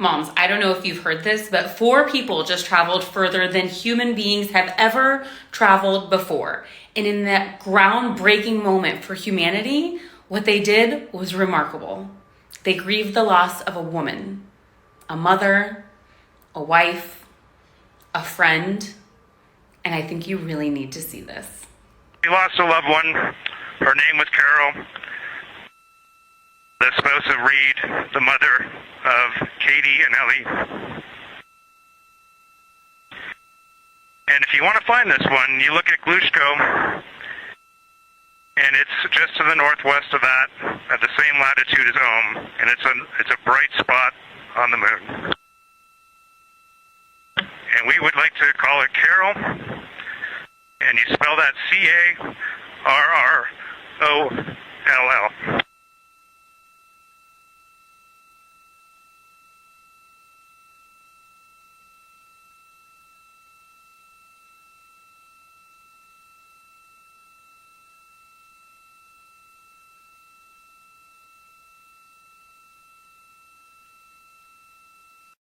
Moms, I don't know if you've heard this, but 4 people just traveled further than human beings have ever traveled before. And in that groundbreaking moment for humanity, what they did was remarkable. They grieved the loss of a woman, a mother, a wife, a friend, and I think you really need to see this. We lost a loved one. Her name was Carroll, the spouse of Reed, the mother of Katie and Ellie. And if you want to find this one, you look at Glushko, and it's just to the northwest of that, at the same latitude as Ohm, and it's a bright spot on the moon. And we would like to call it Carroll, and you spell that Carroll.